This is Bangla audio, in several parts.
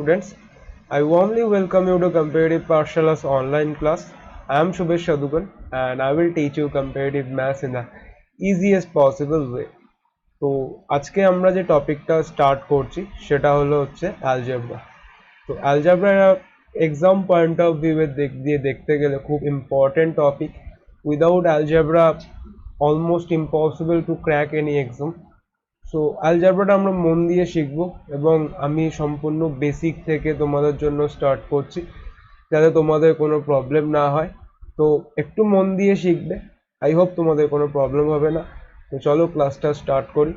students. I warmly welcome you to Comparative Partials online class. I am Shubhesh Shadukan and I will teach you comparative maths in the easiest possible way. তো আজকে আমরা যে টপিকটা স্টার্ট করছি সেটা হলো হচ্ছে অ্যালজেব্রা। তো algebra exam point of view দিয়ে দেখতে গেলে খুব important topic. Without algebra almost impossible to crack any exam. So অ্যালজেব্রাটা আমরা মন দিয়ে শিখব এবং আমি সম্পূর্ণ বেসিক থেকে তোমাদের জন্য স্টার্ট করছি যাতে তোমাদের কোনো প্রবলেম না হয়। তো একটু মন দিয়ে শিখবে, আই হোপ তোমাদের কোনো প্রবলেম হবে না। তো চলো ক্লাসটা স্টার্ট করি।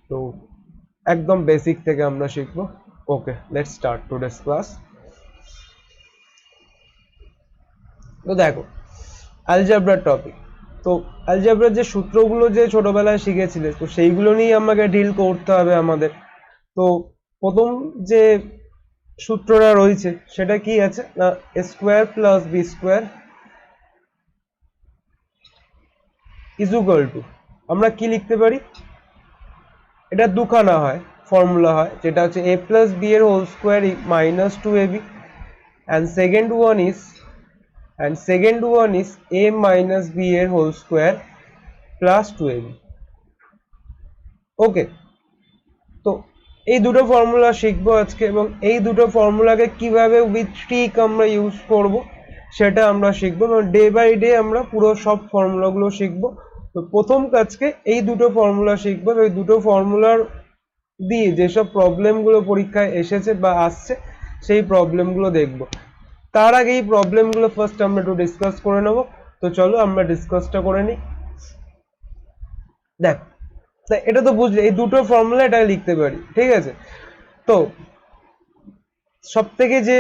তো একদম বেসিক থেকে আমরা শিখব। ওকে, লেটস স্টার্ট টুডেস ক্লাস। তো দেখো অ্যালজেব্রার টপিক। তো অ্যালজেব্রার যে সূত্রগুলো যে ছোটবেলায় শিখেছিলে তো সেইগুলো নিয়ে আমাকে ডিল করতে হবে আমাদের। তো প্রথম যে সূত্রটা রয়েছে সেটা কি আছে না, a square plus B square is equal to, আমরা কি লিখতে পারি, এটা দুখানা হয় ফর্মুলা হয়, যেটা হচ্ছে এ প্লাস বি এর whole square minus two a b and second one is a minus b এর whole square plus 2ab। Okay, তো এই দুটো ফর্মুলা শিখবো আজকে এবং এই দুটো ফর্মুলাকে কিভাবে উইথ ট্রিক আমরা ইউজ করব সেটা আমরা শিখবো এবং ডে বাই ডে আমরা পুরো সব ফর্মুলাগুলো শিখবো। তো প্রথম কাজকে এই দুটো ফর্মুলা শিখবো, এই দুটো ফর্মুলার দিয়ে যেসব প্রবলেমগুলো পরীক্ষায় এসেছে বা আসছে সেই প্রবলেমগুলো দেখবো। তার আগে এই প্রবলেমগুলো ফার্স্ট আমরা একটু ডিসকাস করে নেব। তো চলো আমরা ডিসকাসটা করে নিই। দেখ, এটা তো বুঝলে এই দুটো ফর্মুলা এটা লিখতে পারি, ঠিক আছে। তো সব থেকে যে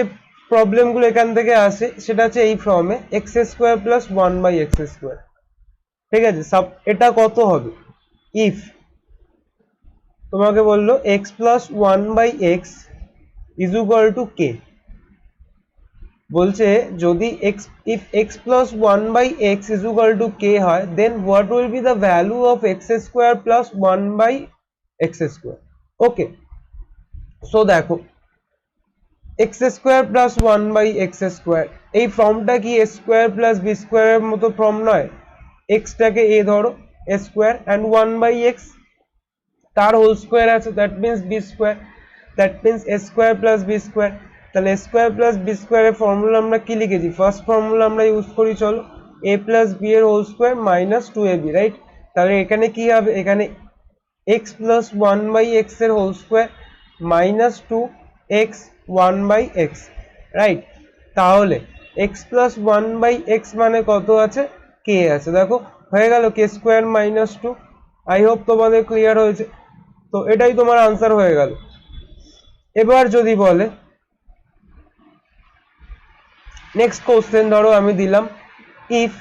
প্রবলেমগুলো এখান থেকে আসে সেটা হচ্ছে এই ফর্মে x square plus 1/x square, ঠিক আছে। এটা কত হবে ইফ তোমাকে বললো x plus 1/x is equal to k. বলছে যদি if x plus 1/x is equal to k হয় then what will be the value of x square plus 1/x square। Okay, so দেখো x square plus 1/x square এই ফর্মটা কি a square plus b square এর মতো ফর্ম নয়? x টাকে a ধরো a square and 1/x তার হোল স্কোয়ার আছে, that means b square, that means a square plus b square। তাহলে স্কোয়ার প্লাস বি স্কোয়ারের ফর্মুলা আমরা কি লিখেছি, ফার্স্ট ফর্মুলা আমরা ইউজ করি, চলো এ প্লাস বি এর whole square minus 2ab, right. তাহলে এখানে কি হবে, এখানে এক্স প্লাস 1/x এর whole square minus 2x 1/x, right. তাহলে এক্স প্লাস 1/x মানে কত আছে, কে আছে। দেখো হয়ে গেল কে স্কোয়ার মাইনাস 2। আই হোপ তোমাদের ক্লিয়ার হয়েছে। তো এটাই তোমার আনসার হয়ে গেল। এবার যদি বলে নেক্সট কোশ্চেন, ধরো আমি দিলাম if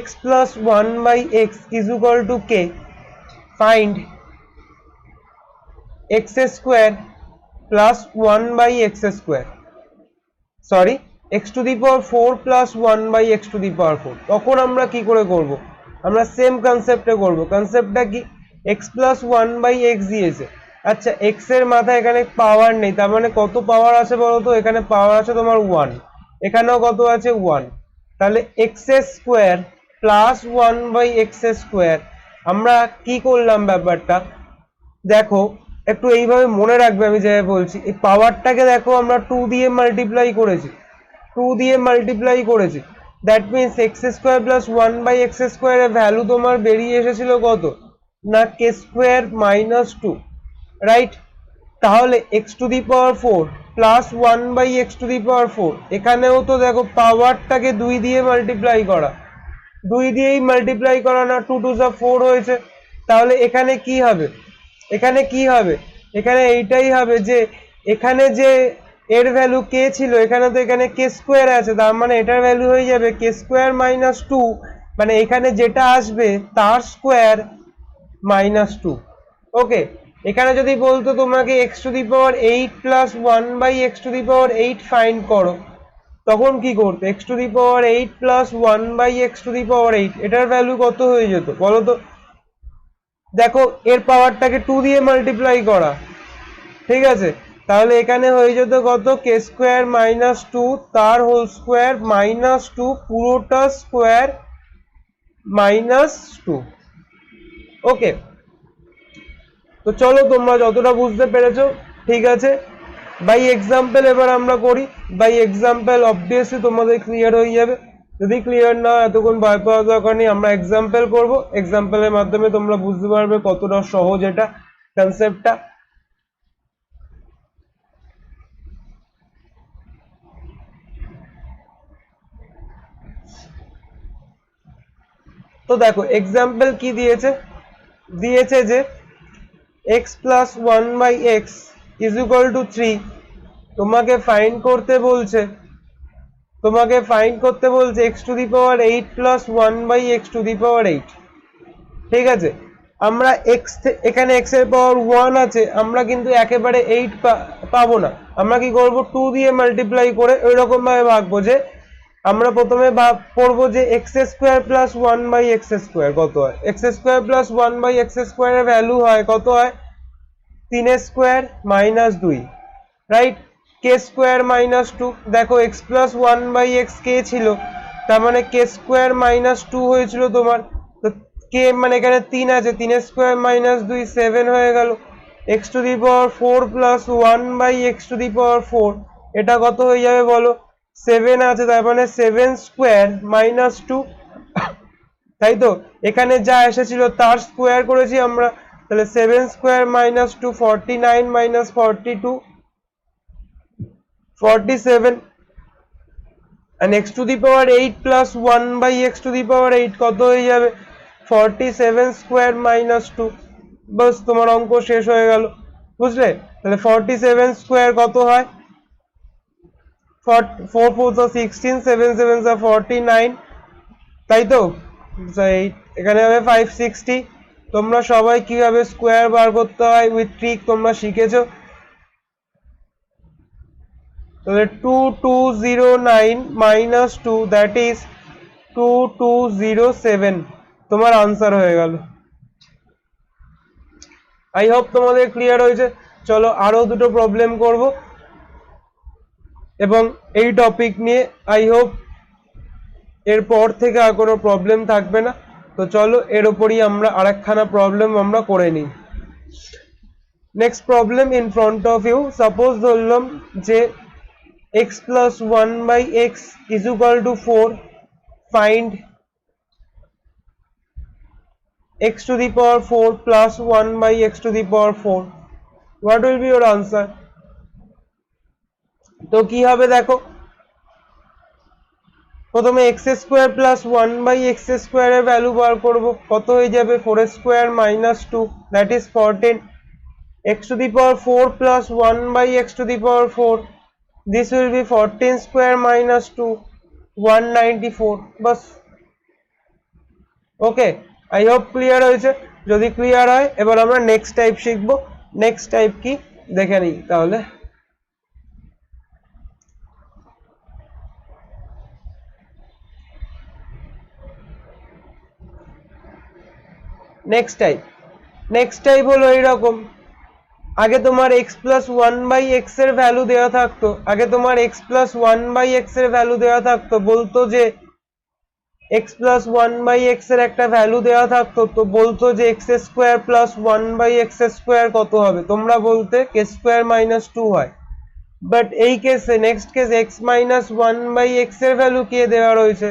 x plus 1/x is equal to k, find x square plus 1/x square, sorry x to the power 4 plus 1/x to the power 4। তখন আমরা কি করে করব, আমরা সেম কনসেপ্টে করব। কনসেপ্টটা কি, x plus 1/x দিয়েছে, আচ্ছা x এর মাথায় এখানে পাওয়ার নেই, তার মানে কত পাওয়ার আছে বলো তো, এখানে পাওয়ার আছে তোমার 1, এখানেও কত আছে 1। তাহলে x square plus 1/x square, আমরা কি করলাম ব্যাপারটা দেখো একটু এইভাবে মনে রাখবে, আমি যেভাবে বলছি এই পাওয়ারটাকে দেখো আমরা 2 দিয়ে মাল্টিপ্লাই করেছি, that means x square plus 1/x স্কোয়ারের ভ্যালু তোমার বেরিয়ে এসেছিল কত না, কে স্কোয়ার মাইনাস 2, রাইট। তাহলে x to the power 4 plus 1/x to the power 4, এখানেও তো দেখো পাওয়ারটাকে 2 দিয়ে মাল্টিপ্লাই করা, 2 দিয়েই মাল্টিপ্লাই করা না, 2 টু যা 4 হয়েছে। তাহলে এখানে কি হবে, এখানে এইটাই হবে যে এখানে যে এর ভ্যালু কে ছিল, এখানে তো এখানে কে স্কোয়ার আছে, তার মানে এটার ভ্যালু হয়ে যাবে কে স্কোয়ার মাইনাস 2, মানে এখানে যেটা আসবে তার স্কোয়ার মাইনাস 2। ওকে, এখানে যদি বলতো তোমাকে x to the power 8 plus 1/x to the power 8 find করো, তখন কি করতে, x to the power 8 plus 1/x to the power 8 এটার ভ্যালু কত হয়ে যেত বলো তো। দেখো এর পাওয়ারটাকে 2 দিয়ে মাল্টিপ্লাই করা, ঠিক আছে। তাহলে এখানে হয়ে যেত কত, কে স্কোয়ার মাইনাস টু তার হোল স্কোয়ার মাইনাস টু পুরোটা স্কোয়ার মাইনাস টু। ওকে, তো চলো তোমরা যতটা বুঝতে পেরেছো ঠিক আছে। বাই এক্সাম্পল এবার আমরা করি, বাই এক্সাম্পল অবভিয়াসলি তোমাদের ক্লিয়ার হয়ে যাবে। যদি ক্লিয়ার না এতক্ষণ ভয় পাওয়ার দরকার নেই, আমরা এক্সাম্পল করব, এক্সাম্পলের মাধ্যমে তোমরা বুঝতে পারবে কতটা সহজ এটা কনসেপ্টটা। তো দেখো এক্সাম্পল কি দিয়েছে, দিয়েছে যে x plus one by x is equal to three. তোমাকে ফাইন্ড করতে বলছে, তোমাকে ফাইন্ড করতে বলছে x to the power eight plus one by x to the power eight. ঠিক আছে, আমরা x এখানে x এর পাওয়ার ওয়ান আছে, আমরা কিন্তু একেবারে এইট পাবো না। আমরা কি করব, টু দিয়ে মাল্টিপ্লাই করে ওইরকম ভাবে ভাগবো যে আমরা প্রথমে পড়বো যে x square plus one by x square কত হয়। X square plus one by x স্কোয়ারের ভ্যালু হয় কত হয়, তিন স্কোয়ার মাইনাস দুই, right. K square minus two, দেখো x plus one by x k ছিল, তার মানে কে স্কোয়ার মাইনাস টু হয়েছিল তোমার। তো কে মানে এখানে তিন আছে, তিন স্কোয়ার মাইনাস দুই সেভেন হয়ে গেল। X to the power four plus one by x to the power four, এটা কত হয়ে যাবে বলো, সেভেন আছে, তার মানে সেভেন স্কোয়ার মাইনাস টু। তাই তো, এখানে যা এসেছিল তার স্কোয়ার করেছি আমরা, তাহলে seven square minus two, 49 minus 42, 47, and x to the power 8 plus 1 by x to the power 8 কত হয়ে যাবে, 47 স্কোয়ার মাইনাস টু। বাস তোমার অঙ্ক শেষ হয়ে গেল, বুঝলে। তাহলে 47 স্কোয়ার কত হয়, 4 4 16, 7 7 49, তাই তো। এখানে হবে 560। তোমরা সবাই কিভাবে স্কোয়ার বার করতে হয় উইথ ট্রিক তোমরা শিখেছো। তাহলে 2209 মাইনাস টু দ্যাট ইজ 2207 তোমার আনসার হয়ে গেল। আই হোপ তোমাদের ক্লিয়ার হয়েছে। চলো আরো দুটো প্রবলেম করব এবং এই টপিক নিয়ে আই হোপ এরপর থেকে আর কোনো প্রবলেম থাকবে না। তো চলো এর উপরই আমরা আরেকখানা প্রবলেম আমরা করে নিই। Next problem in front of you, suppose ধরলাম যে x plus 1 by x is equal to 4, find x to the power 4 plus 1 by x to the power 4. What will be your answer? তো কি হবে দেখো, প্রথমে x square plus 1 by x স্কোয়ারের ভ্যালু বার করব, কত হয়ে যাবে 4 square minus 2 that is 14, x to the power 4 plus 1 by x to the power 4, this will be 14 square minus 2, 194, bus. Okay, I hope clear হয়েছে। যদি ক্লিয়ার হয় এবার আমরা নেক্সট টাইপ শিখবো। নেক্সট টাইপ কি দেখে নিই তাহলে। নেক্সট টাইপ হলো এইরকম, আগে তোমার x plus one by x এর ভ্যালু দেওয়া থাকতো, আগে তোমার x plus one by x এর ভ্যালু দেওয়া থাকতো, বলতো যে x plus one by x এর একটা ভ্যালু দেওয়া থাকতো, তো বলতো যে x square plus one by x square কত হবে, তোমরা বলতে কে স্কোয়ার মাইনাস টু হয়। বাট এই কেসে next case x minus one by x এর ভ্যালু কে দেওয়া রয়েছে,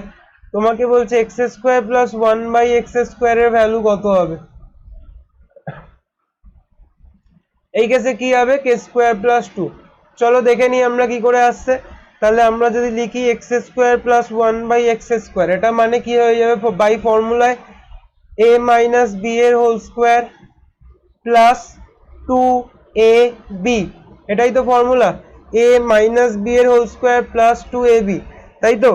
তোমাকে বলছে x square plus one by x স্কোয়ারের ভ্যালু কত হবে। এই কেসে কি হবে, কে স্কোয়ার প্লাস টু। চলো দেখে নিই আমরা কি করে আসছে। তাহলে আমরা যদি লিখি x square plus one by x square, এটা মানে কি হয়ে যাবে, বাই ফর্মুলায় এ মাইনাস বি এর whole square plus two a b, এটাই তো ফর্মুলা, এ মাইনাস বি এর whole square plus two a b, তাই তো।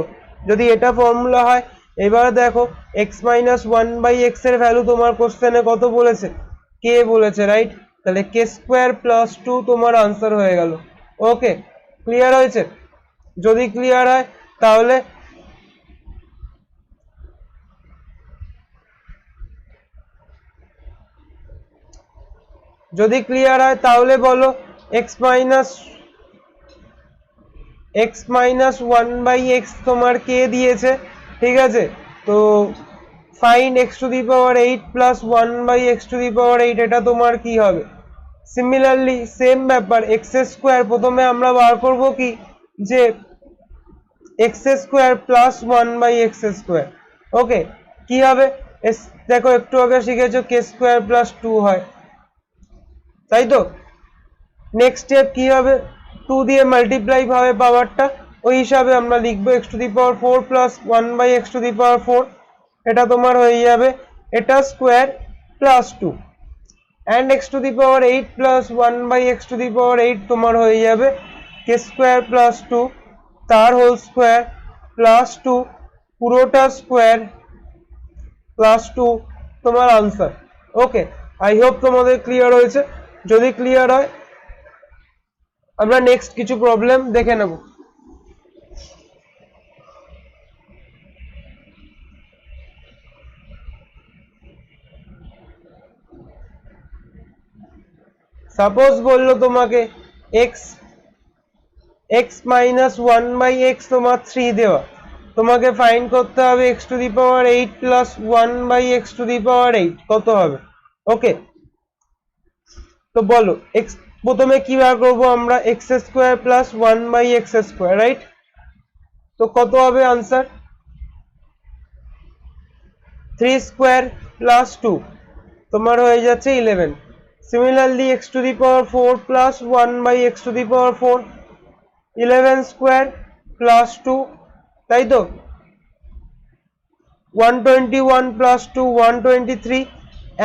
যদি এটা ফর্মুলা হয়, এবার দেখো x minus one by x এর ভ্যালু তোমার কোশ্চেনে কত বলেছে, কে বলেছে, রাইট। তাহলে কে স্কোয়ার প্লাস টু তোমার আনসার হয়ে গেল। ওকে, ক্লিয়ার হয়েছে। যদি ক্লিয়ার হয় তাহলে বলো x মাইনাস 1/x তোমার কে দিয়েছে, ঠিক আছে। তো find x to the power 8 plus 1/x to the power 8, এটা তোমার কি হবে। সিমিলারলি সেম ব্যাপার, x স্কোয়ার প্রথমে আমরা বার করব কি, যে x square plus 1/x square. Okay, কি হবে, দেখো একটু আগে শিখেছো k স্কোয়ার প্লাস 2 হয়, তাই তো। নেক্সট স্টেপ কি হবে, 2 দিয়ে মাল্টিপ্লাই হবে পাওয়ারটা, ওই হিসাবে আমরা লিখবো x to the power 4 plus 1/x to the power 4, এটা তোমার হয়ে যাবে এটা square plus 2, and x to the power 8 plus 1/x to the power 8 তোমার হয়ে যাবে k স্কোয়ার প্লাস 2 তার হোল স্কোয়ার প্লাস 2 পুরোটা স্কোয়ার প্লাস 2 তোমার আনসার। ওকে, আই হোপ তোমাদের ক্লিয়ার হয়েছে। যদি ক্লিয়ার হয় আমরা নেক্সট কিছু প্রবলেম দেখে নেব। সাপোজ বললো তোমাকে x মাইনাস 1/x তোমার 3 দেওয়া, তোমাকে ফাইন্ড করতে হবে x to the power 8 plus 1/x to the power 8 কত হবে। ওকে, তো বলো x প্রথমে কি বার করবো আমরা, x square plus 1/x square, right. তো কত হবে আনসার, 3 স্কোয়ার প্লাস 2 তোমার হয়ে যাচ্ছে 11। Similarly x to the power 4 plus 1/x to the power 4, 11 square plus 2, তাই তো। 121 plus 2 123,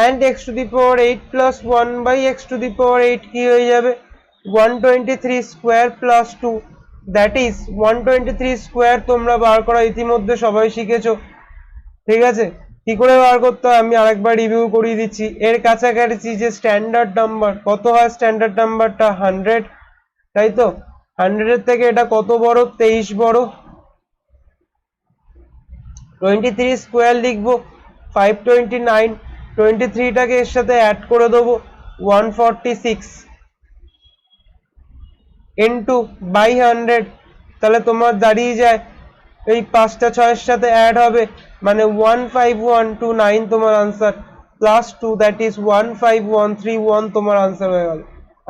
and x to the power 8 plus 1/x to the power 8 কি হয়ে যাবে 123 square plus 2, that is 123 square তোমরা বার করা ইতিমধ্যে সবাই শিখেছো, ঠিক আছে। কি করে বার করতে হয় আমি আরেকবার রিভিউ করিয়ে দিচ্ছি। এর কাছাকাছি যে স্ট্যান্ডার্ড নাম্বার কত হয়, স্ট্যান্ডার্ড নাম্বারটা 100, তাই তো। 100 এর থেকে এটা কত বড়, 23 বড়। 23 স্কোয়ার লিখবো 529, 23টাকে এর সাথে অ্যাড করে দেবো 146 ইন্টু বাই 100, তাহলে তোমার দাঁড়িয়ে যায় এই 5টা 6-এর সাথে অ্যাড হবে মানে 15129 তোমার আনসার, প্লাস 2 দ্যাট ইজ 15131 তোমার আনসার হয়ে গেল।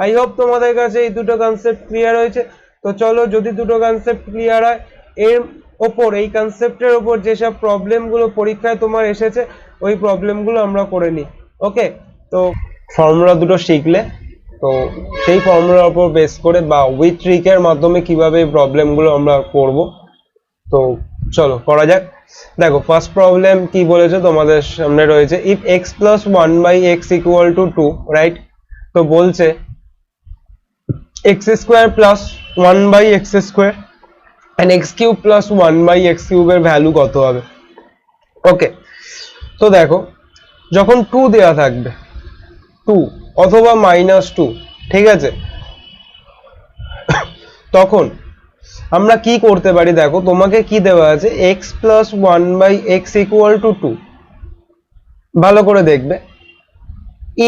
আই হোপ তোমাদের কাছে এই দুটো কনসেপ্ট ক্লিয়ার হয়েছে। তো চলো, যদি দুটো কনসেপ্ট ক্লিয়ার হয়, এর ওপর এই কনসেপ্টের ওপর যেসব প্রবলেমগুলো পরীক্ষায় তোমার এসেছে ওই প্রবলেমগুলো আমরা করে নিই। ওকে, তো ফর্মুলা দুটো শিখলে, তো সেই ফর্মুলার উপর বেস করে বা উইথ ট্রিকের মাধ্যমে কিভাবে এই প্রবলেমগুলো আমরা করব, তো চলো করা যাক। দেখো ফার্স্ট প্রবলেম কি বলেছে তোমাদের সামনে রয়েছে, if x plus 1/x equal to 2, right. তো বলছে x square plus 1/x square and x cube plus 1/x কিউবের ভ্যালু কত হবে। ওকে, তো দেখো যখন 2 দেওয়া থাকবে 2 অথবা -2, ঠিক আছে, তখন আমরা কি করতে পারি, দেখো তোমাকে কি দেওয়া আছে x plus 1/x equal to 2, ভালো করে দেখবে।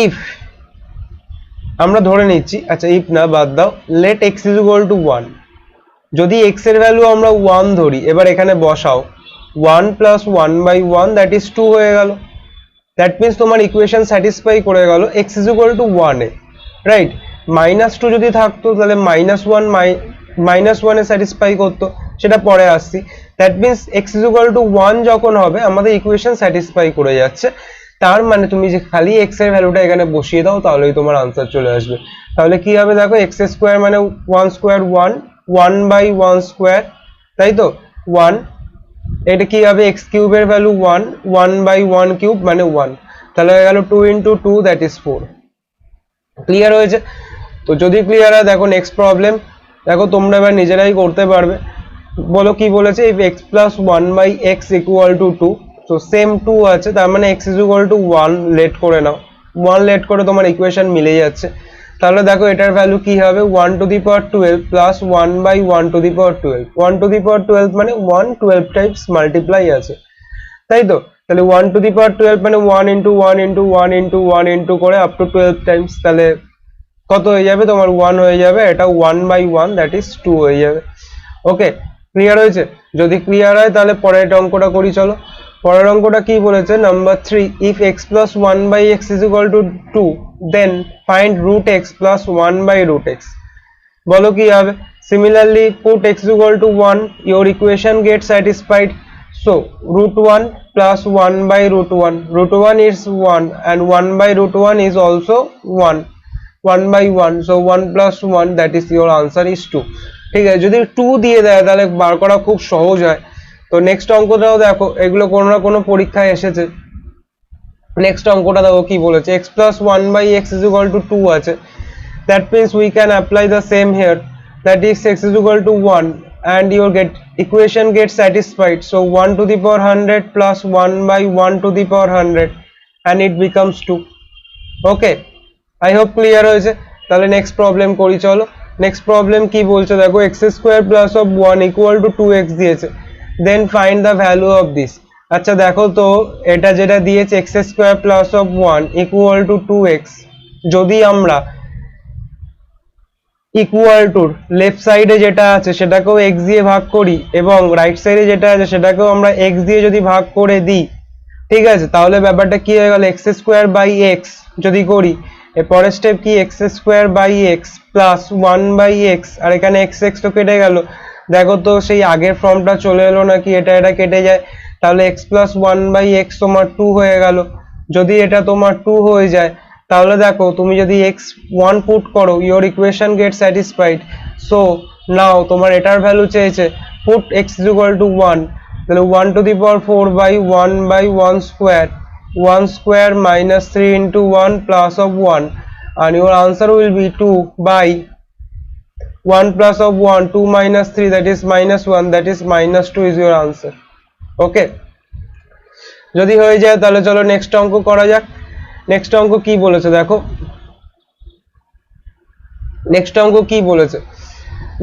ইফ আমরা ধরে নিচ্ছি, আচ্ছা ইফ না বাদ দাও, let x is equal to 1, যদি x এর ভ্যালু আমরা 1 ধরি, এবার এখানে বসাও 1 প্লাস 1/1 দ্যাট ইজ 2 হয়ে গেল। দ্যাট মিনস তোমার ইকুয়েশন স্যাটিসফাই করে গেল x is equal to 1 A, right. -2 যদি থাকতো তাহলে -1 এ স্যাটিসফাই করতো, সেটা পরে আসছি। That means x is equal to 1 যখন হবে আমাদের ইকুয়েশন স্যাটিসফাই করে যাচ্ছে, তার মানে তুমি যে খালি x এর ভ্যালুটা এখানে বসিয়ে দাও তাহলেই তোমার আনসার চলে আসবে। তাহলে কি হবে দেখো, x স্কোয়ার মানে 1 স্কোয়ার 1, 1/1 স্কোয়ার, তাই তো 1, এটা কি হবে x কিউবের ভ্যালু 1, 1/1 কিউব মানে 1, তাহলে হয়ে গেল 2 ইন্টু 2 দ্যাট ইজ 4। ক্লিয়ার হয়েছে? তো যদি ক্লিয়ার হয় দেখো নেক্সট প্রবলেম, দেখো তোমরা এবার নিজেরাই করতে পারবে। বলো কি বলেছে, if x plus 1/x equal to 2, তো সেম 2 আছে, তার মানে x is equal to 1 let করে নাও, 1 লেট করে তোমার ইকুয়েশন মিলে যাচ্ছে। তাহলে দেখো এটার ভ্যালু কি হবে, 1 to the power 12 plus 1/1 to the power 12, 1 to the power 12 মানে 1 12 টাইমস মাল্টিপ্লাই আছে, তাই তো। তাহলে 1 টু দি পাওয়ার 12 মানে 1 ইন্টু 1 ইন্টু 1 ইন্টু 1 ইন্টু করে আপ টু 12 টাইমস, তাহলে কত হয়ে যাবে তোমার 1 হয়ে যাবে, এটা 1/1 দ্যাট ইজ 2 হয়ে যাবে। ওকে, ক্লিয়ার হয়েছে? যদি ক্লিয়ার হয় তাহলে পরের অঙ্কটা করি চলো। পরের অঙ্কটা কি বলেছে, number 3, if x plus 1/x is equal to 2 then find root x plus 1/root x। বলো কি হবে? Similarly put x equal to 1, your equation gets satisfied, so root 1 plus 1/root 1, root 1 is 1 and 1/root 1 is also 1, 1/1, so 1 plus 1 that is your answer is 2। ঠিক আছে, যদি 2 দিয়ে দেয় তাহলে বার করা খুব সহজ হয়। তো নেক্সট অঙ্কটাও দেখো, এগুলো কোনো না কোনো পরীক্ষায় এসেছে। নেক্সট অঙ্কটা দেখো কি বলেছে, x plus 1/x is equal to 2 আছে, that means we can apply the same here, that is x is equal to 1 and your equation gets satisfied, so 1 to the power 100 plus 1/1 to the power 100 and it becomes 2। Okay, I hope clear হয়েছে। তাহলে নেক্সট প্রবলেম করি চলো। নেক্সট প্রবলেম কি বলছে দেখো, x square plus of 1 equal to 2x দিয়েছে, then find the value of this. আচ্ছা দেখো তো, এটা যেটা দিয়েছে x square plus of 1 equal to 2x, যদি আমরা ইকুয়াল টুর লেফট সাইডে যেটা আছে সেটাকেও x দিয়ে ভাগ করি এবং রাইট সাইডে যেটা আছে সেটাকেও আমরা x দিয়ে যদি ভাগ করে দিই, ঠিক আছে, তাহলে ব্যাপারটা কি হয়ে গেল, x স্কোয়ার বাই x যদি করি, এর পরের স্টেপ কি, x square by x plus 1/x, আর এখানে x তো কেটে গেল, দেখো তো সেই আগের ফর্মটা চলে এলো নাকি, এটা কেটে যায়, তাহলে x প্লাস 1/x তোমার 2 হয়ে গেল। যদি এটা তোমার 2 হয়ে যায় তাহলে দেখো তুমি যদি x 1 পুট করো, your equation gets satisfied, so now তোমার এটার ভ্যালু চেয়েছে, put x is equal to 1, তাহলে 1 to the power 4/1/1 square, 1 square minus 3 into 1 plus of 1, and your answer will be 2 by 1 plus of 1, 2 minus 3 that is minus 1, that is minus 2 is your answer। ওকে, যদি হয়ে যায় তাহলে চলো নেক্সট অঙ্ক করা যাক। নেক্সট অঙ্ক কি বলেছে দেখো, নেক্সট অঙ্ক কি বলেছে,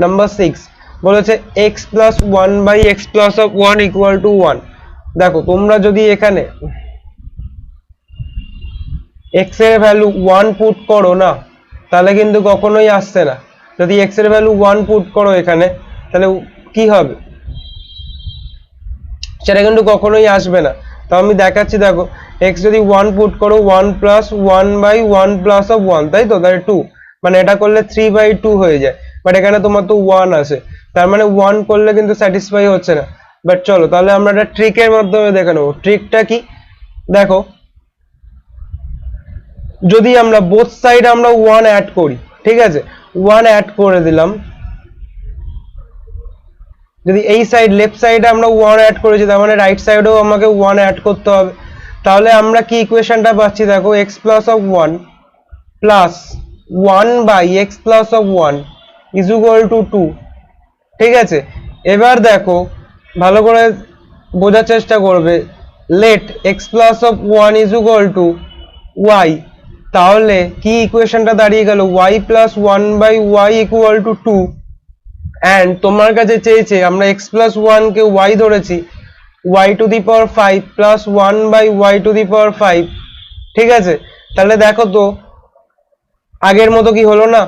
নাম্বার 6 বলেছে x plus 1/x plus of 1 equal to 1। দেখো তোমরা যদি এখানে x এর ভ্যালু 1 পুট করো না, তাহলে কিন্তু কখনোই আসছে না। যদি x এর ভ্যালু 1 পুট করো এখানে, তাহলে কি হবে, সেটা কিন্তু কখনোই আসবে না। তো আমি দেখাচ্ছি দেখো, x যদি 1 পুট করো, 1 প্লাস 1/1 প্লাস অফ 1, তাই তো, তাহলে 2, মানে এটা করলে 3/2 হয়ে যায়, বাট এখানে তোমার তো 1 আছে, তার মানে 1 করলে কিন্তু স্যাটিসফাই হচ্ছে না। বাট চলো তাহলে আমরা একটা ট্রিকের মাধ্যমে দেখে নেবো। ট্রিকটা কি দেখো, যদি আমরা বোথ সাইড আমরা 1 অ্যাড করি, ঠিক আছে, 1 অ্যাড করে দিলাম, যদি এই সাইড লেফট সাইডে আমরা 1 অ্যাড করেছি, তার মানে রাইট সাইডেও আমাকে 1 অ্যাড করতে হবে। তাহলে আমরা কি ইকুয়েশনটা পাচ্ছি দেখো, x plus of 1 plus 1/x plus of 1 is equal to 2। ঠিক আছে, এবার দেখো ভালো করে বোঝার চেষ্টা করবে, let x plus of 1 is equal to y, তাহলে কি ইকুয়েশনটা দাঁড়িয়ে গেল, y plus 1/y equal to 2, and তোমার কাছে চেয়েছে আমরা x প্লাস 1 কে y ধরেছি, y to the power 5 plus 1/y to the power 5। ঠিক আছে, তাহলে দেখো তো আগের মতো কি হলো না,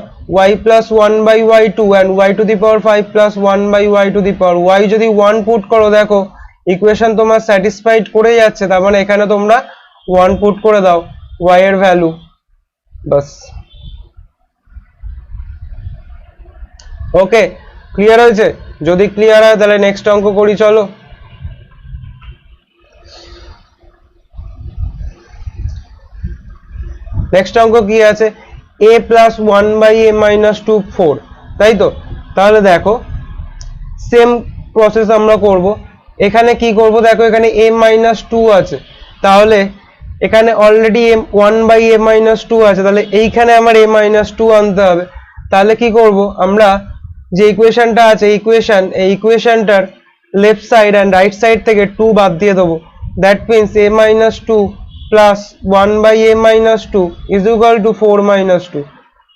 y plus 1/y 2 and y to the power 5 plus 1/y to the power y, যদি 1 পুট করো দেখো ইকুয়েশন তোমার স্যাটিসফাইড করে যাচ্ছে, তার মানে এখানে তোমরা 1 পুট করে দাও y এর ভ্যালু, বাস। ওকে, ক্লিয়ার হয়েছে? যদি ক্লিয়ার হয় তাহলে নেক্সট অঙ্ক করি চলো। নেক্সট অঙ্ক কি আছে, a প্লাস 1/a মাইনাস 2 4, তাই তো। তাহলে দেখো সেম প্রসেস আমরা করব, এখানে কি করব দেখো, এখানে a মাইনাস 2 আছে, তাহলে এখানে অলরেডি 1/a মাইনাস 2 আছে, তাহলে এইখানে আমার a মাইনাস 2 আনতে হবে। তাহলে কি করব আমরা, যে ইকুয়েশনটা আছে এই ইকুয়েশনটার left side and right side থেকে 2 বাদ দিয়ে দেবো, that means a minus 2 plus 1/a minus 2 is equal to 4 minus 2।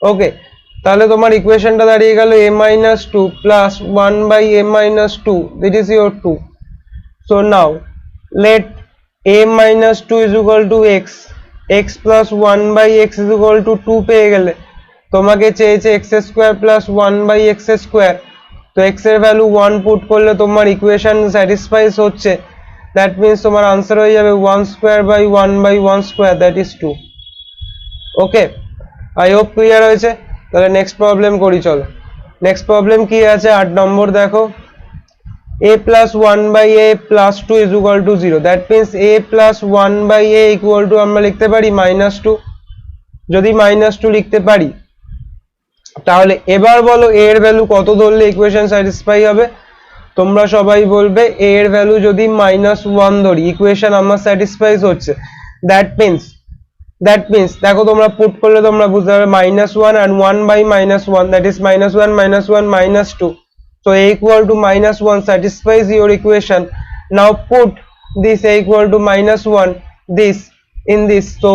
Okay, তাহলে তোমার ইকুয়েশনটা দাঁড়িয়ে গেল a minus 2 plus 1/a minus 2, this is your 2। So now let a minus 2 is equal to x, x plus 1/x is equal to 2 পেয়ে গেলে, তোমাকে চেয়েছে x square plus 1/x square, তো x এর ভ্যালু 1 পুট করলে তোমার ইকুয়েশন স্যাটিসফাইস হচ্ছে, দ্যাট মিন্স তোমার আনসার হয়ে যাবে 1 square by 1/1 square, that is 2। Okay, I hope clear হয়েছে। তাহলে নেক্সট প্রবলেম করি, চলো। নেক্সট প্রবলেম কি আছে, 8 নম্বর দেখো, a plus 1/a plus 2 is equal to 0, that means a plus 1/a equal to আমরা লিখতে পারি -2। যদি -2 লিখতে পারি তাহলে এবার বলো a এর ভ্যালু কত ধরলে ইকুয়েশন স্যাটিসফাই হবে? তোমরা সবাই বলবে a এর ভ্যালু যদি -1 ধরি ইকুয়েশন আমার স্যাটিসফাইস হচ্ছে, দ্যাট মিন্স দেখো তোমরা পুট করলে তোমরা বুঝতে পারবে -1 and 1/-1, that is -1 -1 -2, so a equal to -1 satisfies your equation. Now put this a equal to -1 this in this, so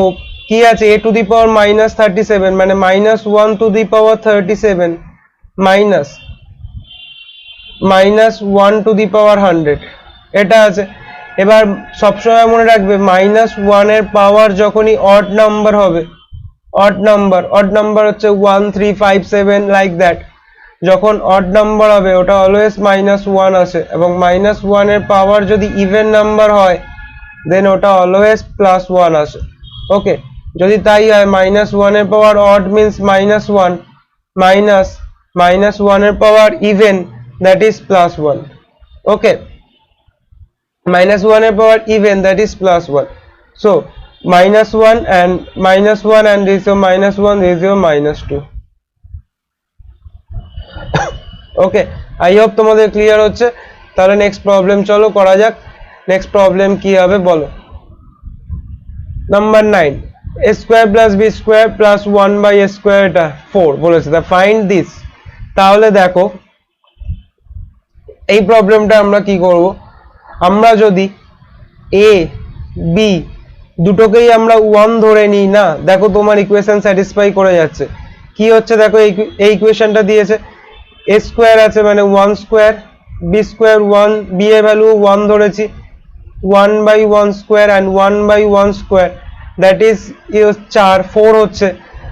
কি আছে a to the power -37 মানে -1 to the power 37 minus -1 to the power 100, এটা আছে। এবার সবসময় মনে রাখবে -1 এর পাওয়ার যখনই অড নাম্বার হবে, অড নাম্বার হচ্ছে 1 3 5 7 লাইক দ্যাট, যখন অড নাম্বার হবে ওটা অলওয়েজ -1 আসে, এবং -1 এর পাওয়ার যদি ইভেন নাম্বার হয় দেন ওটা অলওয়েজ +1 আসে। ওকে, যদি তাই হয় -1 এর পাওয়ার অড মিন্স -1 মাইনাস -1 এর পাওয়ার ইভেন, দ্যাট ইজ +1। ওকে, -1 এর পাওয়ার even, that is +1, so -1 and this is -1, this is -2। Okay, I hope তোমাদের ক্লিয়ার হচ্ছে। তাহলে নেক্সট প্রবলেম চলো করা যাক। নেক্সট প্রবলেম কি হবে বলো, number 9, a square plus B square plus 1/a square, এটা 4 বলেছে, তা ফাইন্ড দিস। তাহলে দেখো এই প্রবলেমটা আমরা কি করব, আমরা যদি a b দুটোকেই আমরা 1 ধরে নিই না, দেখো তোমার ইকুয়েশন স্যাটিসফাই করে যাচ্ছে। কি হচ্ছে দেখো, এই ইকুয়েশনটা দিয়েছে a স্কোয়ার আছে মানে 1 স্কোয়ার, b স্কোয়ার 1, b এর ভ্যালু 1 ধরেছি, 1/1 square and 1/1 square, that is 4 হচ্ছে,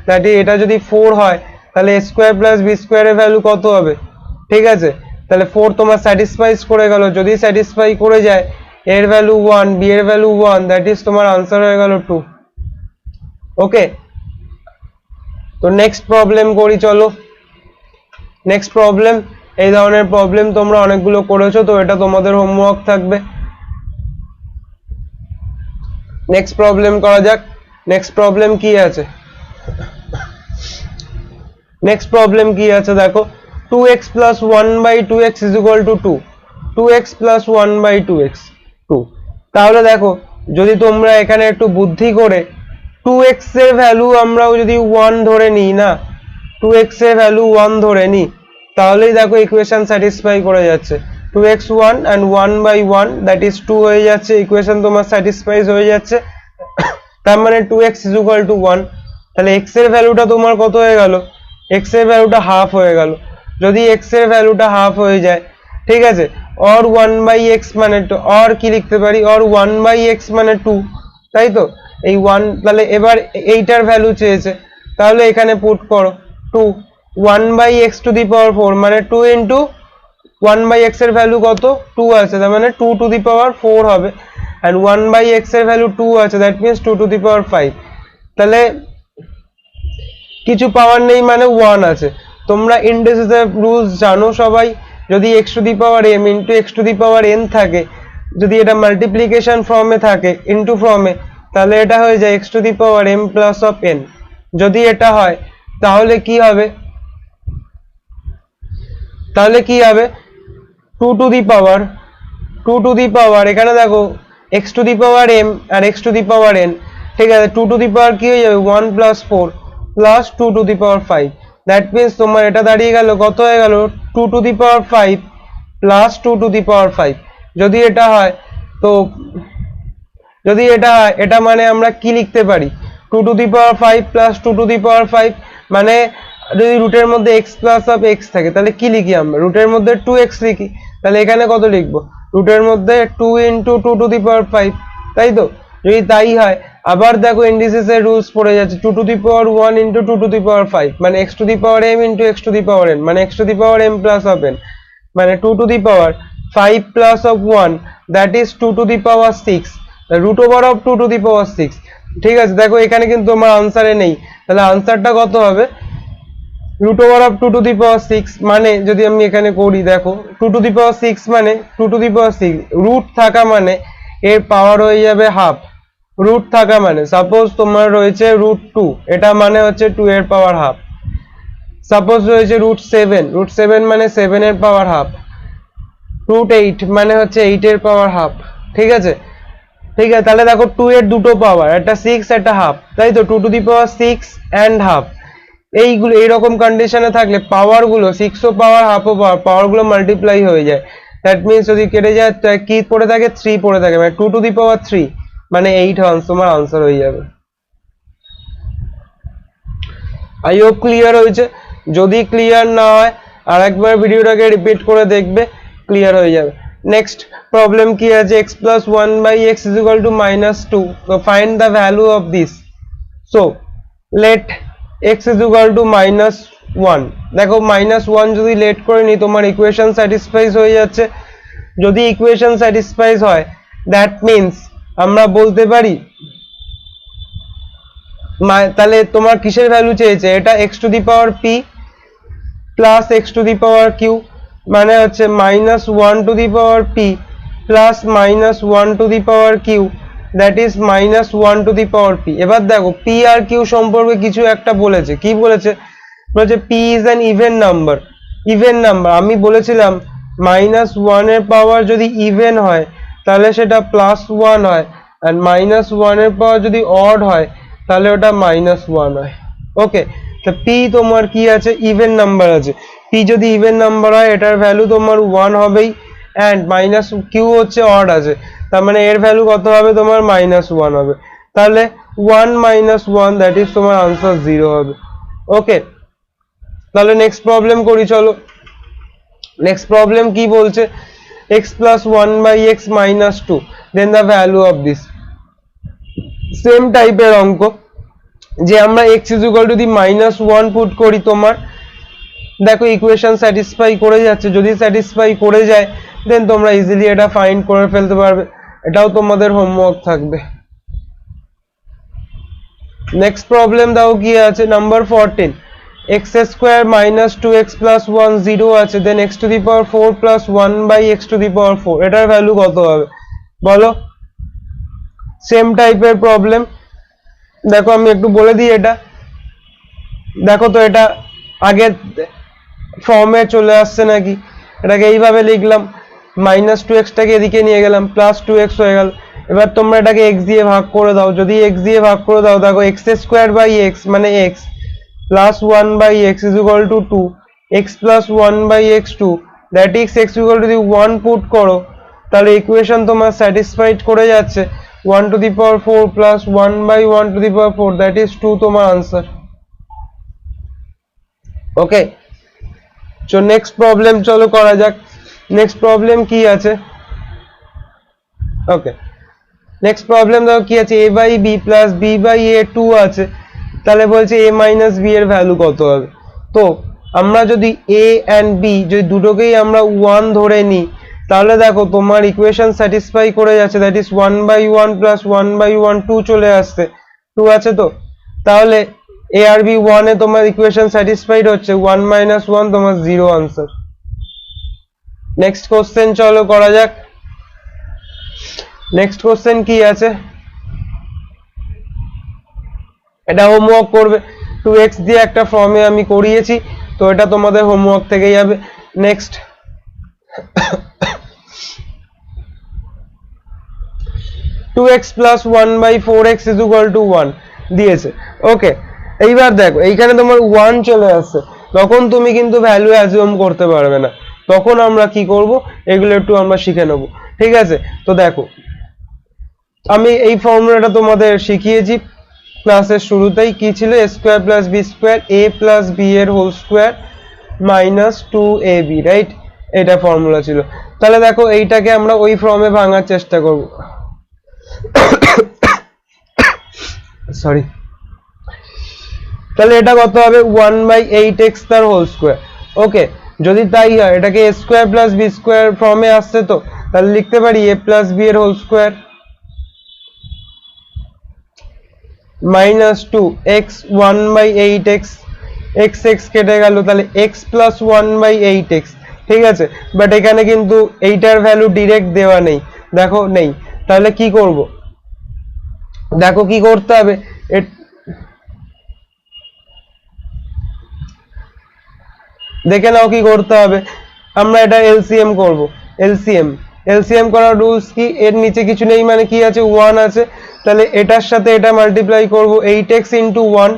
দ্যাট ইজ এটা যদি 4 হয় তাহলে a স্কোয়ার প্লাস b স্কোয়ারের ভ্যালু কত হবে? ঠিক আছে, তাহলে 4 তোমার স্যাটিসফাইস করে গেল, যদি স্যাটিসফাই করে যায় এর ভ্যালু 1 b এর ভ্যালু 1, দ্যাট ইজ তোমার আনসার হয়ে গেল 2। ওকে, তো নেক্সট প্রবলেম করি চলো। নেক্সট প্রবলেম, এই ধরনের প্রবলেম তোমরা অনেকগুলো করেছো, তো এটা তোমাদের হোমওয়ার্ক থাকবে। নেক্সট প্রবলেম করা যাক। নেক্সট প্রবলেম কি আছে, নেক্সট প্রবলেম কি আছে দেখো, 2x plus 1/2x is equal to 2, 2x plus 1/2x 2। তাহলে দেখো যদি তোমরা এখানে একটু বুদ্ধি করে 2x এর ভ্যালু আমরাও যদি 1 ধরে নিই না, 2x এর ভ্যালু 1 ধরে নিই, তাহলেই দেখো ইকুয়েশন স্যাটিসফাই করে যাচ্ছে। 2x 1 and 1/1, দ্যাট ইজ 2 হয়ে যাচ্ছে, ইকুয়েশন তোমার স্যাটিসফাইজ হয়ে যাচ্ছে। তার মানে 2x is equal to 1, তাহলে x এর ভ্যালুটা তোমার কত হয়ে গেল, x এর ভ্যালুটা হাফ হয়ে গেল। যদি x এর ভ্যালুটা হাফ হয়ে যায়, ঠিক আছে, or 1/x মানে or কি লিখতে পারি, or 1/x মানে 2, তাই তো, এই 1, তাহলে এবার এইটার ভ্যালু চেয়েছে, তাহলে এখানে পুট করো 2, 1/x to the power 4 মানে 2 into 1/x এর ভ্যালু কত, 2 আছে, তার মানে 2 to the power 4 হবে, and 1/x এর ভ্যালু 2 আছে, that means 2 to the power 5। তাহলে কিছু পাওয়ার নেই মানে 1 আছে। তোমরা ইন্ডিসিসের রুলস জানো সবাই, যদি x to the power m into x to the power n থাকে, যদি এটা মাল্টিপ্লিকেশন ফর্মে থাকে ইনটু ফর্মে, তাহলে এটা হয়ে যায় x to the power m plus of n। যদি এটা হয় তাহলে কি হবে, তাহলে কি হবে 2 to the power এখানে দেখো x to the power m R x to the power n, ঠিক আছে, 2 to the power কি হয়ে যাবে 1 plus 4 plus 2 to the power 5, that means তোমার এটা দাঁড়িয়ে গেল কত হয়ে গেল 2 to the power 5 plus 2 to the power 5। যদি এটা হয় তো, যদি এটা হয় এটা মানে আমরা কি লিখতে পারি 2 to the power 5 plus 2 to the power 5, মানে যদি রুটের মধ্যে x plus of x থাকে তাহলে কি লিখি আমরা, রুটের মধ্যে 2x লিখি, তাহলে এখানে কত লিখবো, রুটের মধ্যে 2 into 2 to the power 5, তাই তো। যদি তাই হয় আবার দেখো ইন্ডিসেস এর রুলস পড়ে যাচ্ছে 2 to the power 1 into 2 to the power 5 মানে x to the power m into x to the power n মানে x to the power m plus of n মানে 2 to the power 5 plus of 1 that is 2 to the power 6 root over of 2 to the power 6 ঠিক আছে। দেখো এখানে কিন্তু আমার আনসারে নেই, তাহলে আনসারটা কত হবে root over of 2 to the power 6 মানে যদি আমি এখানে করি দেখো 2 টু দি পাওয়ার 6 মানে 2 টু দি পাওয়ার 6 রুট থাকা মানে এর পাওয়ার হয়ে যাবে হাফ, রুট থাকা মানে সাপোজ তোমার রয়েছে রুট 2 এটা মানে হচ্ছে 2 এর পাওয়ার হাফ, সাপোজ রয়েছে রুট 7 মানে 7 এর পাওয়ার হাফ, রুট 8 মানে হচ্ছে 8 এর পাওয়ার হাফ, ঠিক আছে। ঠিক আছে, তাহলে দেখো 2 এর দুটো পাওয়ার, একটা 6 একটা হাফ, তাই তো 2 to the power 6 and half. এইগুলো এইরকম কন্ডিশনে থাকলে পাওয়ার গুলো 6 ও পাওয়ার হাফ ও পাওয়ার গুলো মাল্টিপ্লাই হয়ে যায়। দ্যাট মিন্স যদি কেটে যায় কি পড়ে থাকে 3 পড়ে থাকে, মানে 2 টু দি পাওয়ার 3 মানে 8 তোমার আনসার হয়ে যাবে। আই হোপ ক্লিয়ার হয়েছে, যদি ক্লিয়ার না হয় আর একবার ভিডিওটাকে রিপিট করে দেখবে, ক্লিয়ার হয়ে যাবে। নেক্সট প্রবলেম কি আছে x plus 1 by x is equal to minus 2, so find the value of this, so let x is equal to minus 1, দেখো minus 1 যদি লেট করে নি তোমার ইকুয়েশন স্যাটিসফাইজ হয়ে যাচ্ছে, যদি ইকুয়েশন স্যাটিসফাইজ হয় দ্যাট মিন্স আমরা বলতে পারি তাহলে তোমার কিসের ভ্যালু চেয়েছে, এটা x to the power p plus x to the power q মানে হচ্ছে minus 1 to the power p plus minus 1 to the power q that is minus 1 to the power p। এবার দেখো p আর q সম্পর্কে কিছু একটা বলেছে, কি বলেছে, বলেছে p is an even number, even number আমি বলেছিলাম মাইনাস 1 এর পাওয়ার যদি ইভেন হয় তাহলে সেটা প্লাস 1 হয়, আর মাইনাস 1 এর পাওয়ার যদি অড হয় তাহলে ওটা মাইনাস 1 হয়। ওকে, তো p তোমার কি আছে, ইভেন নাম্বার আছে, p যদি ইভেন নাম্বার হয় এটার ভ্যালু তোমার 1 হবেই, এন্ড মাইনাস q হচ্ছে অড আছে, তার মানে এর ভ্যালু কত হবে তোমার মাইনাস 1 হবে, তাহলে 1 মাইনাস 1 দ্যাট ইজ তোমার আনসার 0 হবে। ওকে, তাহলে নেক্সট প্রবলেম করি, চলো নেক্সট প্রবলেম কি বলছে, x plus 1 by x minus 2 then the value of this, same টাইপের অঙ্ক, যে আমরা x is equal to the minus 1 put করি, তোমার দেখো ইকুয়েশন স্যাটিসফাই করে যাচ্ছে, যদি স্যাটিসফাই করে যায় দেন তোমরা ইজিলি এটা ফাইন্ড করে ফেলতে পারবে, এটাও তোমাদের হোমওয়ার্ক থাকবে। নেক্সট প্রবলেম দাও কি আছে, number 14, x square minus 2x plus 1 0 আছে, then x to the power 4 plus 1 by x to the power 4, এটার ভ্যালু কত হবে বলো। সেম টাইপের প্রবলেম, দেখো আমি একটু বলে দিই এটা, দেখো তো এটা আগে ফর্মে চলে আসছে নাকি, এটাকে এইভাবে লিখলাম, মাইনাস 2x টাকে এদিকে নিয়ে গেলাম, প্লাস 2x হয়ে গেল, এবার তোমরা এটাকে x দিয়ে ভাগ করে দাও, যদি x দিয়ে ভাগ করে দাও দেখো x স্কয়ার বাই x মানে x plus 1 by x is equal to 2, x plus 1 by x 2 that is x equal to 1 put করো, তাহলে ইকুয়েশন তোমার স্যাটিসফাইড করে যাচ্ছে, 1 to the power 4 plus 1 by 1 to the power 4 that is 2 তোমার answer. Okay, so next problem চলো করা যাক, নেক্সট প্রবলেম কি আছে, ওকে নেক্সট প্রবলেম দেখো কি আছে, a by b plus b by a 2 আছে, তাহলে বলছে a মাইনাস b এর ভ্যালু কত হবে। তো আমরা যদি a and b যদি দুটোকেই আমরা 1 ধরে নিই তাহলে দেখো তোমার ইকুয়েশন স্যাটিসফাই করে যাচ্ছে, that is 1 by 1 plus 1 by 1 2 চলে আসছে, 2 আছে, তো তাহলে a আর b 1 এ তোমার ইকুয়েশন স্যাটিসফাইড হচ্ছে, 1 মাইনাস 1 তোমার 0 আনসার। নেক্সট কোশ্চেন চলো করা যাক, নেক্সট কোশ্চেন কি আছে, এটা হোমওয়ার্ক করবে, 2x দিয়ে একটা ফর্মে আমি করিয়েছি, তো এটা তোমাদের হোমওয়ার্ক থেকে যাবে। Next 2x plus 1 by 4x is equal to 1 দিয়েছে। ওকে, এইবার দেখো এইখানে তোমার 1 চলে আসছে, তখন তুমি কিন্তু ভ্যালু অ্যাজিউম করতে পারবে না, তখন আমরা কি করব এগুলো একটু আমরা শিখে নেব, ঠিক আছে। তো দেখো আমি এই ফর্মুলাটা তোমাদের শিখিয়েছি ক্লাসের শুরুতেই, কি ছিল, a square plus b square a plus b এর whole square minus 2ab, right, এটা ফর্মুলা ছিল। তাহলে দেখো এইটাকে আমরা ওই ফর্মে ভাঙার চেষ্টা করব। সরি, তাহলে এটা কত হবে 1/8x তার হোল স্কয়ার। ওকে, যদি তাই হয় এটাকে a square plus b square ফর্মে আসছে, তো তাহলে লিখতে পারি a প্লাস b এর whole square minus 2x 1/8x, x x কেটে গেল, তাহলে x প্লাস 1/8x। ঠিক আছে, বাট এখানে কিন্তু এইটার ভ্যালু ডিরেক্ট দেওয়া নেই, দেখো নেই, তাহলে কি করব, দেখো কি করতে হবে, দেখে নাও কি করতে হবে। আমরা এটা এলসিএম করব, এলসিএম করার রুলস কি, এর নিচে কিছু নেই মানে কি আছে 1 আছে, তাহলে এটার সাথে এটা মাল্টিপ্লাই করব 8x ইনটু 1,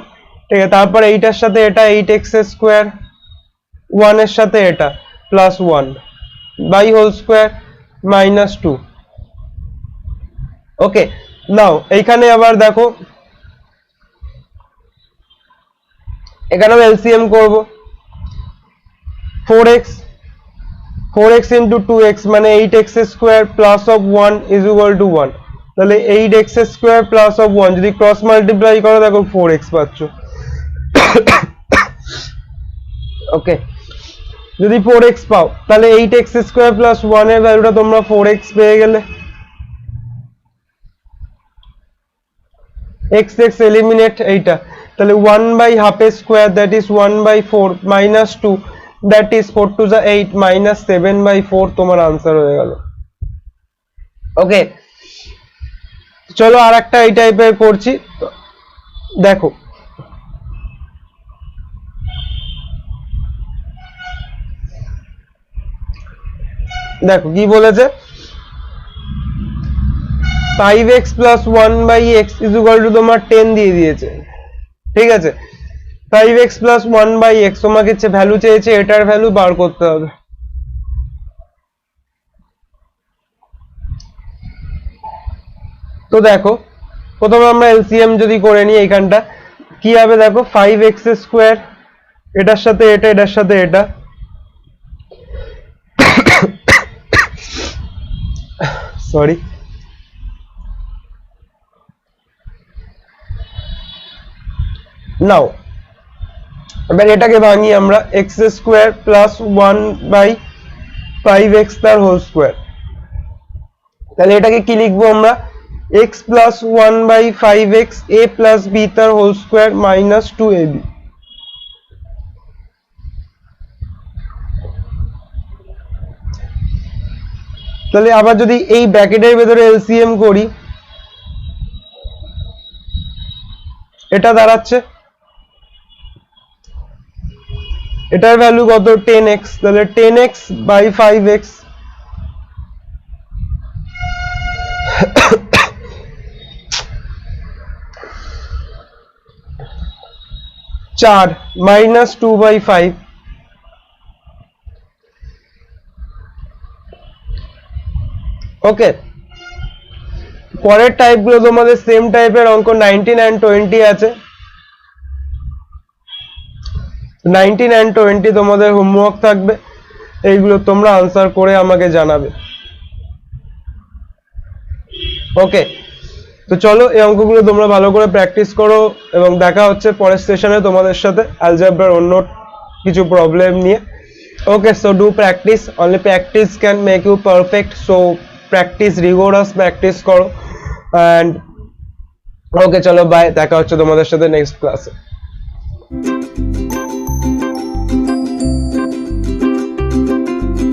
ঠিক আছে, তারপর এইটার সাথে এটা 8x এর স্কয়ার, 1 এর সাথে এটা plus 1 by whole square minus 2। Okay, now এইখানে আবার দেখো, এখানেও এলসিএম করব, 4x into 2x মানে 8x square plus of 1 is equal to 1, তাহলে 8x স্কয়ার প্লাস অফ 1 যদি ক্রস মাল্টিপ্লাই করো দেখো 4x পাচ্ছ। ওকে, যদি 4x পাও তাহলে 8x স্কয়ার প্লাস 1 এর ভ্যালুটা তোমরা 4x পেয়ে গেলে, x এলিমিনেট এইটা, তাহলে 1/2 square that is 1/4 minus 2 that is 4 to the 8 minus 7/4 তোমার आंसर হয়ে গেল। ওকে, চলো আরেকটা এই টাইপের করছি, দেখো দেখো কি বলেছে, 5x plus 1/x is equal to তোমার 10 দিয়ে দিয়েছে, ঠিক আছে, 5x plus 1/x তোমাকে ভ্যালু চেয়েছে, এটার ভ্যালু বার করতে হবে। তো দেখো প্রথমে আমরা এলসিএম যদি করে নিই, এইখানটা কি হবে দেখো 5x স্কয়ার, এটার সাথে এটা, এটার সাথে এটা, সরি, নাও এবার এটাকে ভাঙি আমরা, x স্কয়ার প্লাস 1/5x তার হোল স্কয়ার, তাহলে এটাকে কি লিখবো আমরা, x plus 1/5x a plus b তার হোল স্কয়ার মাইনাস 2ab। তাহলে আবার যদি এই ব্র্যাকেটের ভেতরে এলসিএম করি, এটা দাঁড়াচ্ছে, এটার ভ্যালু কত 10x, তাহলে 10x বাই 5x, চার মাইনাস 2/5, ওকে। পরের টাইপ গুলো তোমাদের সেম টাইপের অঙ্ক 19 and 20 আছে, 19 and 20 তোমাদের হোমওয়ার্ক থাকবে, এইগুলো তোমরা আনসার করে আমাকে জানাবে। ওকে, তো চলো এই অঙ্কগুলো তোমরা ভালো করে প্র্যাকটিস করো এবং দেখা হচ্ছে পরের সেশনে তোমাদের সাথে অ্যালজেব্রার অন্য কিছু প্রবলেম নিয়ে। Okay, so do practice, only practice can make you perfect, so practice, rigorous practice করো। অ্যান্ড ওকে, চলো বাই, দেখা হচ্ছে তোমাদের সাথে নেক্সট ক্লাসে।